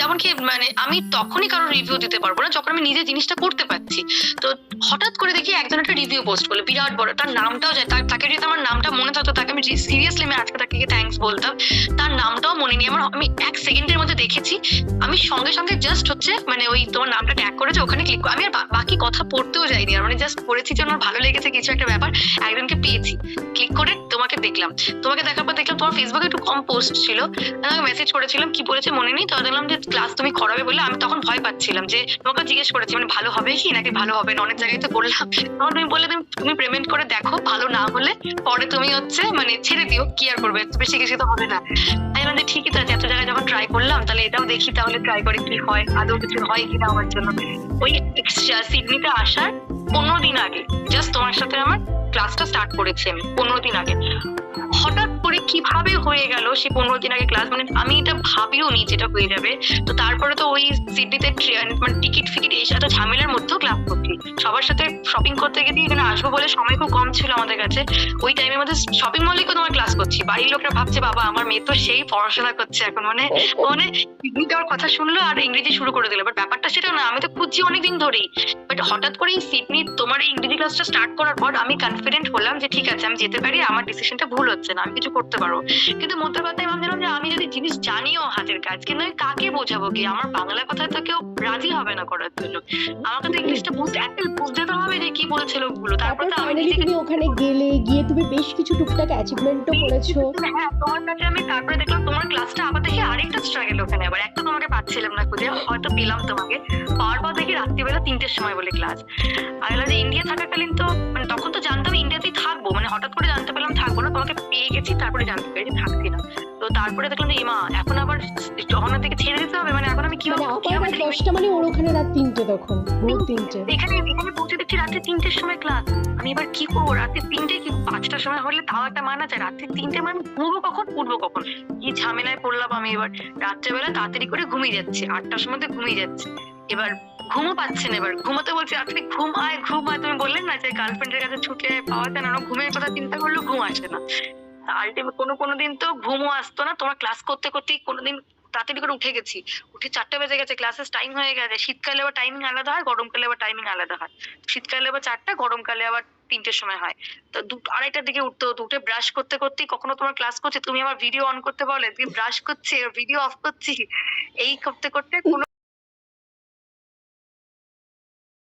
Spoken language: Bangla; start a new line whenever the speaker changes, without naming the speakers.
যেমন কি মানে আমি তখনই কারো রিভিউ দিতে পারবো না যখন আমি নিজে জিনিসটা করতে পারছি। তো হঠাৎ করে দেখি একজন একটা রিভিউ পোস্ট করলো বিরাট বড়, তার নামটাও যায়, তাকে যদি আমার নামটা মনে থাকতো তাকে আমি সিরিয়াসলি আমি আজকে তাকে থ্যাঙ্কস বলতাম। তার নামটাও মনে নেই আমার, আমি 1 সেকেন্ডের মধ্যে দেখেছি। আমি সঙ্গে সঙ্গে জাস্ট হচ্ছে মানে ওই তোমার নামটা ট্যাগ করেছে ওখানে ক্লিক, আমি আর বাকি কথা পড়তেও যাইনি, আর মানে জাস্ট পড়েছি যে আমার ভালো লেগেছে কিছু একটা ব্যাপার, একজনকে পেয়েছি, ক্লিক করে তোমাকে দেখলাম। তোমাকে দেখার পর দেখলাম তোমার ফেসবুকে একটু কম পোস্ট ছিল, তোমাকে মেসেজ করেছিলাম, কি বলেছে মনে নেই। তো দেখলাম যে ক্লাস তুমি করাবে বলে, আমি তখন ভয় পাচ্ছিলাম যে তোমাকে জিজ্ঞেস করেছি মানে ভালো হবে কি নাকি ভালো হবে না, অনেক জায়গায় তো বললাম। তখন তুমি বললে তুমি পেমেন্ট করে দেখো, ভালো না হলে পরে তুমি হচ্ছে মানে ছেড়ে দিও, কি আর করবে, বেশি কিছু তো হবে না। আমি মানে ঠিকই তো আছে, এত জায়গায় যখন ট্রাই করলাম তাহলে এটাও দেখি, তাহলে ট্রাই করে কি হয়, আদৌ কিছু হয় কিনা আমার জন্য। ওই সিডনিতে আসার 15 দিন আগে জাস্ট তোমার সাথে আমার ক্লাসটা স্টার্ট করেছি, আমি 15 দিন আগে। হঠাৎ করে কিভাবে হয়ে গেল সেই 15 দিন আগে ক্লাস, মানে আমি এটা ভাবিও নি যেটা হয়ে যাবে। তো তারপরে তো ওই সিডনিতে মানে টিকিট ফিকিট এই সাথে ঝামেলার মধ্যেও ক্লাস করছি, সবার সাথে শপিং করতে গেছি, এখানে আসবো বলে সময় খুব কম ছিল আমাদের কাছে, ওই টাইমের মধ্যে শপিং মলে তোমার ক্লাস করছি। বাড়ির লোকরা ভাবছে বাবা আমার মেয়ে তো সেই পড়াশোনা করছে এখন, মানে মানে সিডনি যাওয়ার কথা শুনলো আর ইংরেজি শুরু করে দিল। বাট ব্যাপারটা সেটা না, আমি তো খুঁজছি অনেকদিন ধরেই। বাট হঠাৎ করে এই সিডনি তোমার এই ইংরেজি ক্লাসটা স্টার্ট করার পর আমি কনফিডেন্ট হলাম যে ঠিক আছে আমি যেতে পারি, আমার ডিসিশনটা ভুল হচ্ছে না, আমি কিছু করতে পারবো। কিন্তু মধ্যে কথায় ভাবছিলাম যে আমি যদি জিনিস জানিও হাতের কাজ, কিন্তু আমি কাকে বোঝাবো, কি আমার বাংলা কথায় তো কেউ রাজি হবে না করার জন্য, আমাকে তো ইংলিশটা বুঝতে তো হবে যে কি বলছে লোকগুলো। তারপর তো আমি
ফাইনালি তুমি ওখানে গিয়ে তুমি বেশ কিছু টুকটাক অ্যাচিভমেন্টও করেছো।
হ্যাঁ তোমার কাছে আমি তারপরে দেখলাম তোমার ক্লাসটা, আবার দেখি আরেকটা স্ট্রাগল ওখানে, আবার একটা তোমাকে পাচ্ছিলাম না খুঁজে, হয়তো পেলাম তোমাকে, পাওয়ার পর দেখি রাত্রিবেলা 3টের সময় বলে ক্লাস। আর যে ইন্ডিয়া থাকাকালীন তো মানে তখন তো জানতাম ইন্ডিয়াতেই থাকবো, মানে হঠাৎ করে জানতে পারলাম থাকবো না, তোমাকে পেয়ে গেছি তারপরে জানতে পেরেছি থাকছি না। তো তারপরে দেখলাম যে মা এখন আবার জগন্নাথ থেকে ছেড়ে দিতে হবে, মানে এখন আমি কি
মানে আপার 10টা মানে ওর ওখানে রাত 3টে, তখন ভোর 3টে।
এখানে পৌঁছে দেখছি রাত্রি 3টের সময় ক্লাস, আমি এবার কি করবো, রাত্রি 3টে কি 5টার সময় হলে তাও একটা মানা যায়, রাত্রি 3টে মানে ঘুমবো কখন উঠবো কখন, কি ঝামেলায় পড়লাম আমি। এবার রাত্রেবেলা তাড়াতাড়ি করে ঘুমিয়ে যাচ্ছি, 8টার সময় ঘুমিয়ে যাচ্ছি, এবার ঘুমও পাচ্ছে না, এবার ঘুমোতে বলছি রাত্রি ঘুম আয় তুমি বললেন না যে গার্লফ্রেন্ডের কাছে ছুটে পাওয়া যায় না, ঘুমের কথা চিন্তা করলেও ঘুম আসে না। আলটিমেট কোনো দিন তো ঘুমও আসতো না, তোমার ক্লাস করতে করতেই কোনোদিন তাড়াতাড়ি করে উঠে গেছি, উঠে 4টা বেজে গেছে, ক্লাসের টাইম হয়ে গেছে। শীতকালে আবার টাইমিং আলাদা হয়, গরমকালে আবার টাইমিং আলাদা হয়, শীতকালে আবার 4টা, গরমকালে আবার 3টের সময় হয়। তো 2-2:30টার দিকে উঠতে হতো, উঠে ব্রাশ করতে করতেই কখনো তোমার ক্লাস করছে, তুমি আমার ভিডিও অন করতে বলে, তুমি ব্রাশ করছি ভিডিও অফ করছি, এই করতে করতে কোনো